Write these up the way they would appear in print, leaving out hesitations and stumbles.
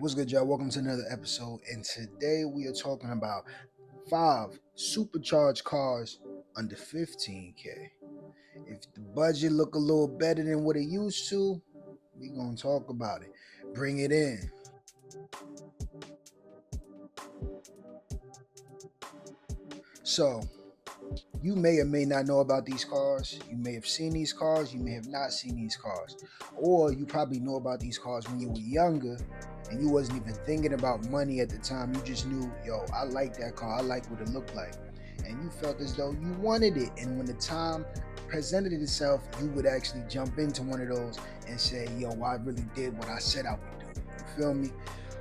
What's good, y'all? Welcome to another episode. And today we are talking about 5 supercharged cars under 15K. If the budget look a little better than what it used to, we gonna talk about it. Bring it in. So, you may or may not know about these cars. You may have seen these cars, you may have not seen these cars. Or you probably know about these cars when you were younger and you wasn't even thinking about money at the time. You just knew, yo, I like that car. I like what it looked like. And you felt as though you wanted it. And when the time presented itself, you would actually jump into one of those and say, yo, I really did what I said I would do. You feel me?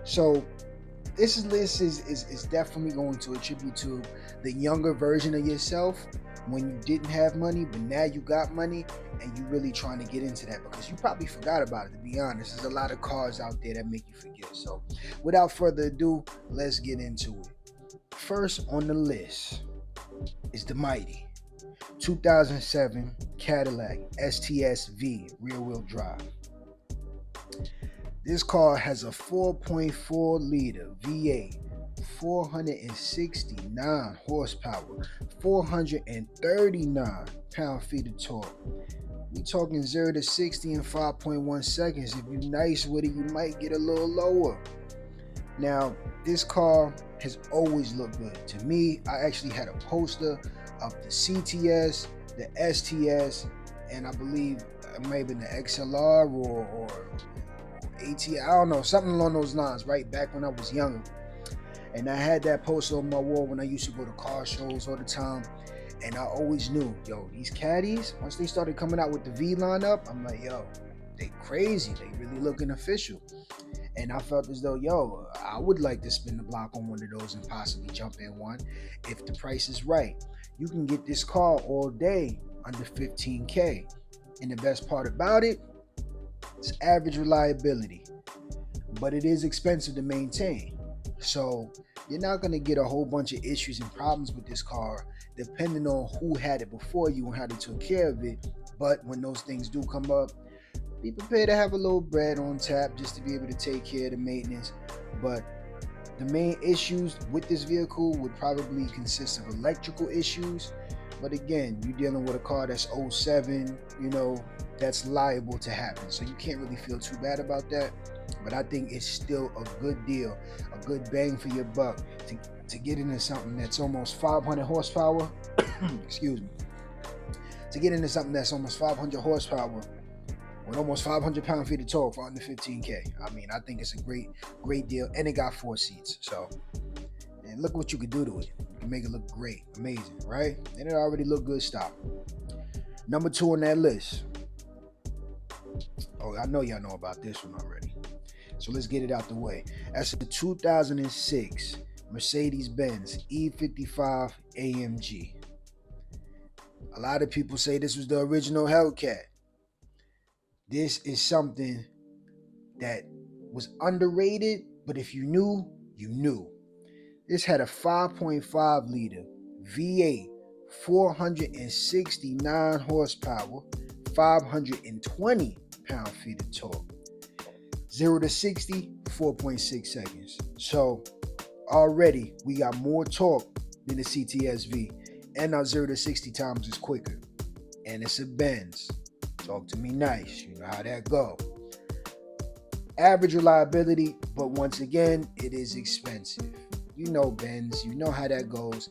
So this list is definitely going to attribute to the younger version of yourself when you didn't have money, but now you got money and you really trying to get into that because you probably forgot about it, to be honest. There's a lot of cars out there that make you forget. So without further ado, let's get into it. First on the list is the mighty 2007 Cadillac STS-V rear-wheel drive. This car has a 4.4 liter V8, 469 horsepower, 439 pound-feet of torque. We talking 0 to 60 in 5.1 seconds. If you're nice with it, you might get a little lower. Now, this car has always looked good. To me, I actually had a poster of the CTS, the STS, and I believe it may have been the XLR or AT, I don't know, something along those lines, right back when I was younger. And I had that poster on my wall when I used to go to car shows all the time. And I always knew, yo, these caddies, once they started coming out with the V lineup, I'm like, yo, they crazy. They really looking official. And I felt as though, yo, I would like to spin the block on one of those and possibly jump in one if the price is right. You can get this car all day under 15K. And the best part about it, it's average reliability, but it is expensive to maintain. So you're not going to get a whole bunch of issues and problems with this car depending on who had it before you and how they took care of it. But when those things do come up, be prepared to have a little bread on tap just to be able to take care of the maintenance. But the main issues with this vehicle would probably consist of electrical issues. But again, you're dealing with a car that's 07, that's liable to happen. So you can't really feel too bad about that. But I think it's still a good deal, a good bang for your buck to get into something that's almost 500 horsepower. Excuse me. To get into something that's almost 500 horsepower with almost 500 pound-feet of torque for under 15K. I mean, I think it's a great deal. And it got 4 seats. So, and look what you could do to it. You can make it look great, amazing, right? And it already looked good stop. Number 2 on that list. Oh, I know y'all know about this one already. So let's get it out the way. That's a 2006 Mercedes-Benz E55 AMG. A lot of people say this was the original Hellcat. This is something that was underrated, but if you knew, you knew. This had a 5.5 liter V8, 469 horsepower, 520 pound-feet of torque. 0 to 60, 4.6 seconds. So already we got more torque than the CTS-V, and our 0 to 60 times is quicker. And it's a Benz. Talk to me nice. You know how that go. Average reliability, but once again, it is expensive. You know Benz. You know how that goes.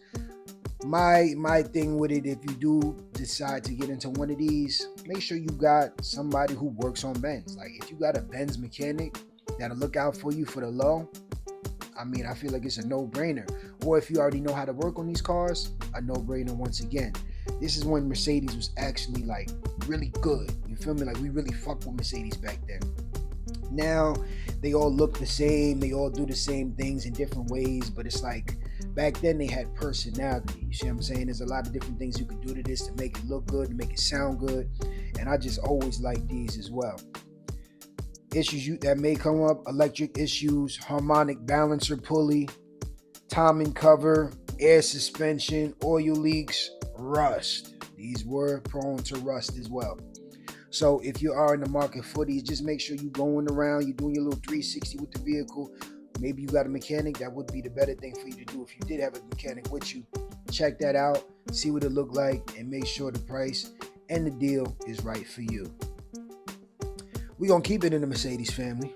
My thing with it, if you do decide to get into one of these, make sure you got somebody who works on Benz. Like if you got a Benz mechanic that'll look out for you for the low, I mean, I feel like it's a no-brainer. Or if you already know how to work on these cars, a no-brainer once again. This is when Mercedes was actually like really good. You feel me? Like we really fucked with Mercedes back then. Now they all look the same. They all do the same things in different ways. But it's like back then they had personality. You see what I'm saying? There's a lot of different things you could do to this to make it look good, to make it sound good. And I just always like these as well. Issues that may come up: electric issues, harmonic balancer pulley, timing cover, air suspension, oil leaks, rust. These were prone to rust as well. So if you are in the market for these, just make sure you're going around, you're doing your little 360 with the vehicle. Maybe you got a mechanic. That would be the better thing for you to do. If you did have a mechanic with you, check that out, see what it looked like, and make sure the price and the deal is right for you. We're going to keep it in the Mercedes family,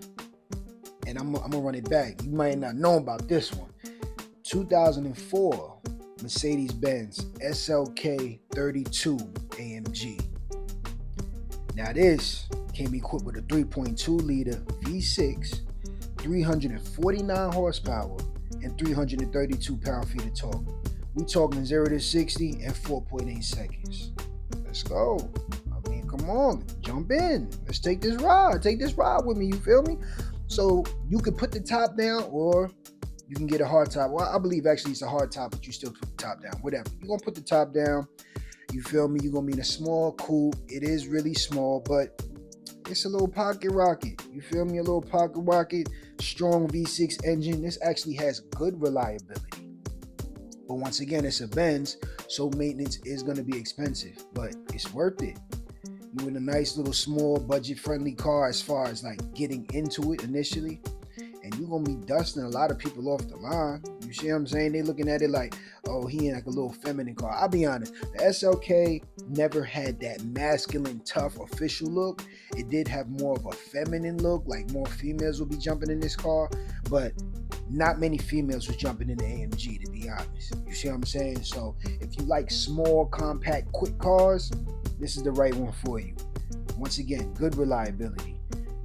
and I'm going to run it back. You might not know about this one. 2004 Mercedes-Benz SLK 32 AMG. Now this came equipped with a 3.2 liter V6, 349 horsepower, and 332 pound-feet of torque. We talking 0 to 60 in 4.8 seconds. Let's go. I mean, come on, jump in. Let's take this ride. Take this ride with me, you feel me? So you could put the top down, or you can get a hard top. Well, I believe actually it's a hard top, but you still put the top down. Whatever. You're going to put the top down. You feel me? You're going to be in a small coupe. It is really small, but it's a little pocket rocket. You feel me? A little pocket rocket, strong V6 engine. This actually has good reliability. But once again, it's a Benz, so maintenance is going to be expensive, but it's worth it. You in a nice little small budget-friendly car as far as like getting into it initially, and you're going to be dusting a lot of people off the line. You see what I'm saying? They looking at it like, oh, he in like a little feminine car. I'll be honest, the SLK never had that masculine, tough, official look. It did have more of a feminine look, like more females will be jumping in this car, but not many females was jumping in the AMG, to be honest. You see what I'm saying? So if you like small, compact, quick cars, this is the right one for you. Once again, good reliability.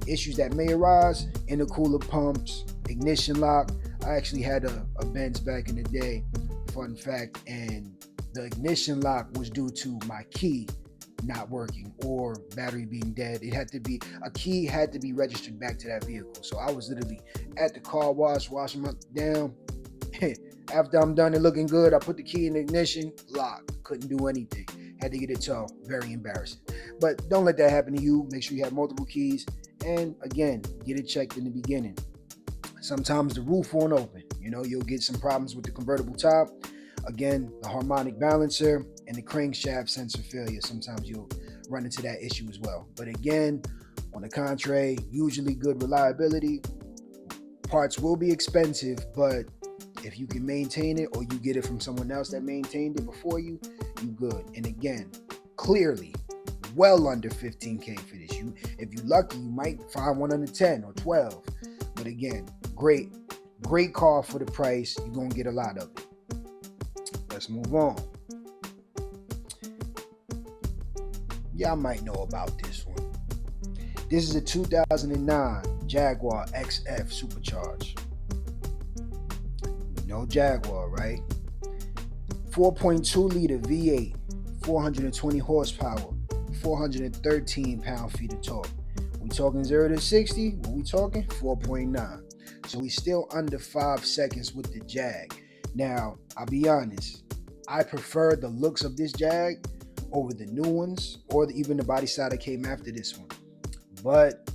Issues that may arise: intercooler pumps, ignition lock. I actually had a Benz back in the day, fun fact, and the ignition lock was due to my key not working or battery being dead. It had to be, a key had to be registered back to that vehicle. So I was literally at the car wash, washing them down. After I'm done and looking good, I put the key in the ignition, lock, couldn't do anything. Had to get it towed. Very embarrassing. But don't let that happen to you. Make sure you have multiple keys. And again, get it checked in the beginning. Sometimes the roof won't open. You know, you'll get some problems with the convertible top. Again, the harmonic balancer and the crankshaft sensor failure. Sometimes you'll run into that issue as well. But again, on the contrary, usually good reliability. Parts will be expensive, but if you can maintain it, or you get it from someone else that maintained it before you, you good. And again, clearly, well under 15K for this. If you're lucky, you might find one under 10 or 12. But again, great car for the price. You're gonna get a lot of it. Let's move on. Y'all might know about this one. This is a 2009 Jaguar XF Supercharged. You know Jaguar, right? 4.2 liter V8, 420 horsepower, 413 pound-feet of torque. We talking 0 to 60? What we talking? 4.9. So we still under 5 seconds with the Jag. Now, I'll be honest, I prefer the looks of this Jag over the new ones, or even the body style that came after this one. But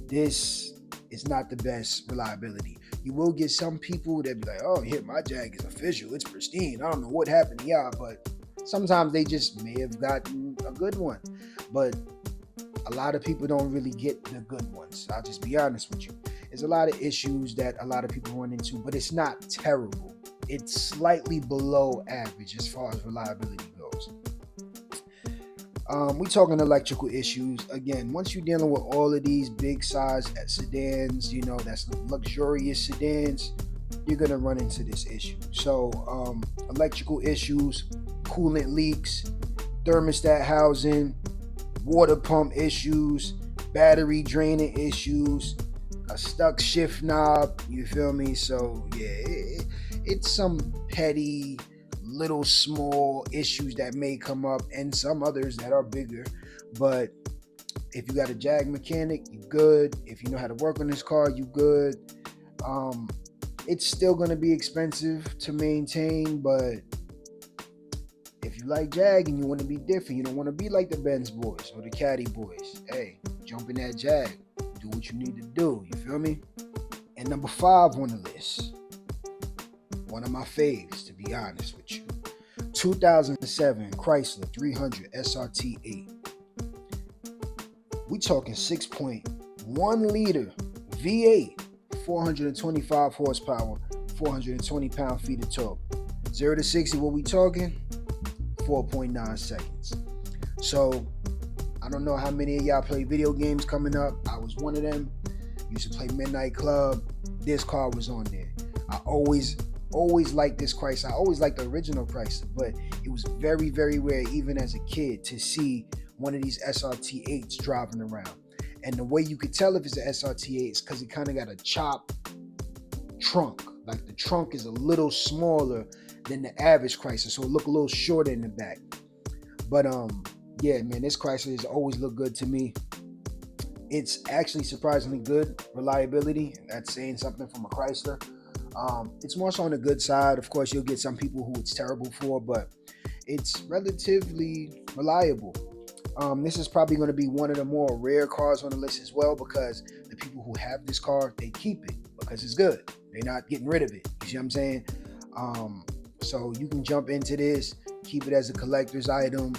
this is not the best reliability. You will get some people that be like, oh, yeah, my Jag is official, it's pristine, I don't know what happened to y'all, but sometimes they just may have gotten a good one. But a lot of people don't really get the good ones. I'll just be honest with you. There's a lot of issues that a lot of people run into, but it's not terrible. It's slightly below average as far as reliability goes. We talking electrical issues. Again, once you're dealing with all of these big size sedans, you know, that's luxurious sedans, you're going to run into this issue. So electrical issues, coolant leaks, thermostat housing, water pump issues, battery draining issues, a stuck shift knob, you feel me? So yeah, it's some petty, little small issues that may come up, and some others that are bigger. But if you got a Jag mechanic, you good. If you know how to work on this car, you good. It's still going to be expensive to maintain, but if you like Jag and you want to be different, you don't want to be like the Benz boys or the Caddy boys, hey, jump in that Jag, do what you need to do, you feel me? And number 5 on the list, one of my faves, to be honest with you, 2007 Chrysler 300 SRT8. talking 6.1 liter V8, 425 horsepower, 420 pound-feet of torque. 0 to 60, what we talking? 4.9 seconds. So I don't know how many of y'all play video games coming up. I was one of them. Used to play Midnight Club. This car was on there. I always liked this Chrysler. I always liked the original Chrysler, but it was very, very rare, even as a kid, to see one of these SRT8s driving around. And the way you could tell if it's an SRT8 is because it kind of got a chopped trunk. Like the trunk is a little smaller than the average Chrysler, so it look a little shorter in the back. But yeah, man, this Chrysler has always looked good to me. It's actually surprisingly good reliability. That's saying something from a Chrysler. It's more so on the good side. Of course, you'll get some people who it's terrible for, but it's relatively reliable. This is probably going to be one of the more rare cars on the list as well, because the people who have this car, they keep it because it's good. They're not getting rid of it. You see what I'm saying? So you can jump into this, keep it as a collector's item,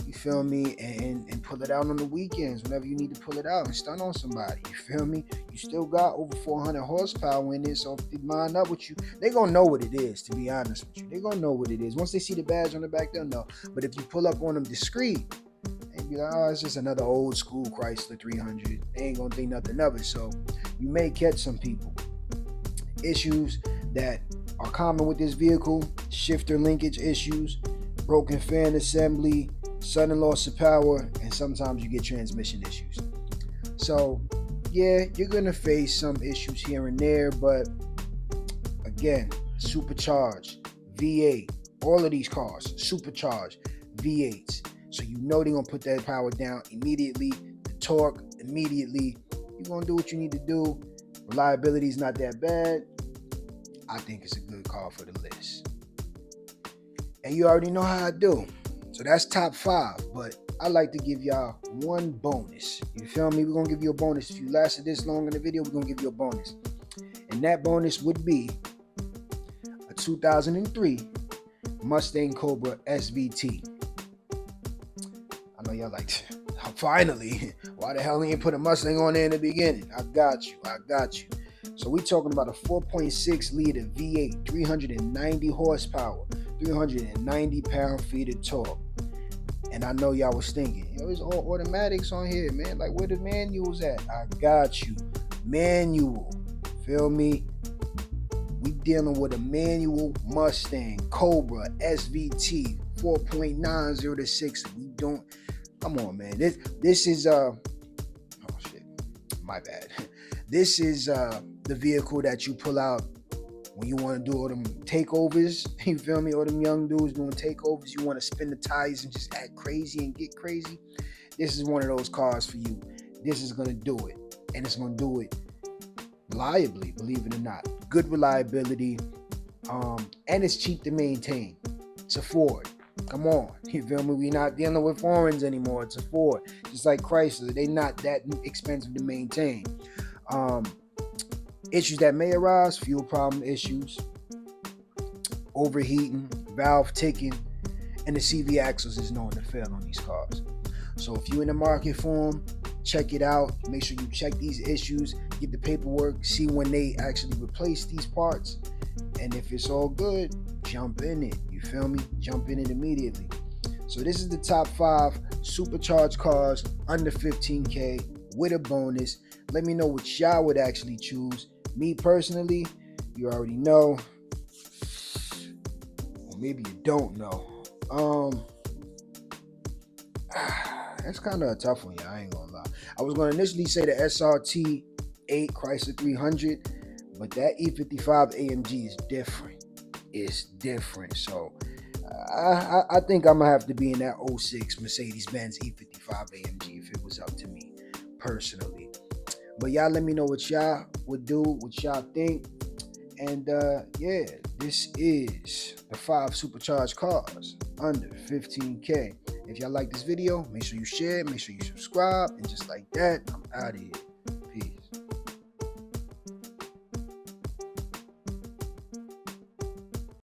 you feel me, and pull it out on the weekends whenever you need to pull it out and stun on somebody. You feel me? You still got over 400 horsepower in it, so if they line up with you, they're going to know what it is, to be honest with you. They're going to know what it is. Once they see the badge on the back, they'll know. But if you pull up on them discreet, and be like, oh, it's just another old school Chrysler 300, they ain't going to think nothing of it. So you may catch some people. Issues that are common with this vehicle: shifter linkage issues, broken fan assembly, sudden loss of power, and sometimes you get transmission issues. So yeah, you're gonna face some issues here and there, but again, supercharged V8, all of these cars supercharged V8s, so you know they're gonna put that power down immediately, the torque immediately. You're gonna do what you need to do. Reliability is not that bad. I think it's a good car for the list. And you already know how I do. So that's top 5. But I like to give y'all one bonus. You feel me? We're going to give you a bonus. If you lasted this long in the video, we're going to give you a bonus. And that bonus would be a 2003 Mustang Cobra SVT. I know y'all like, finally, why the hell he ain't put a Mustang on there in the beginning? I got you. So we talking about a 4.6 liter V8, 390 horsepower, 390 pound-feet of torque. And I know y'all was thinking, yo, it's all automatics on here, man. Like, where the manuals at? I got you. Manual. Feel me? We dealing with a manual Mustang Cobra SVT 4.9 0 to 60. We don't. Come on, man. This is oh shit, my bad. This is the vehicle that you pull out when you want to do all them takeovers. You feel me? All them young dudes doing takeovers. You want to spin the tires and just act crazy and get crazy. This is one of those cars for you. This is gonna do it, and it's gonna do it reliably. Believe it or not, good reliability, and it's cheap to maintain. It's a Ford. Come on, you feel me? We're not dealing with foreigns anymore. It's a Ford. Just like Chrysler, they're not that expensive to maintain. Issues that may arise: fuel problem issues, overheating, valve ticking, and the CV axles is known to fail on these cars. So if you're in the market for them, check it out. Make sure you check these issues, get the paperwork, see when they actually replace these parts, and if it's all good, jump in it. You feel me? Jump in it immediately. So this is the top 5 supercharged cars under 15K with a bonus. Let me know what y'all would actually choose. Me personally, you already know, or maybe you don't know. That's kind of a tough one, yeah, I ain't gonna lie. I was gonna initially say the SRT8 Chrysler 300, but that E55 AMG is different. It's different. So I think I'm gonna have to be in that 06 Mercedes-Benz E55 AMG if it was up to me personally. But y'all let me know what y'all would do, what y'all think. And yeah, this is the 5 supercharged cars under 15K. If y'all like this video, make sure you share, make sure you subscribe, and just like that, I'm out of here.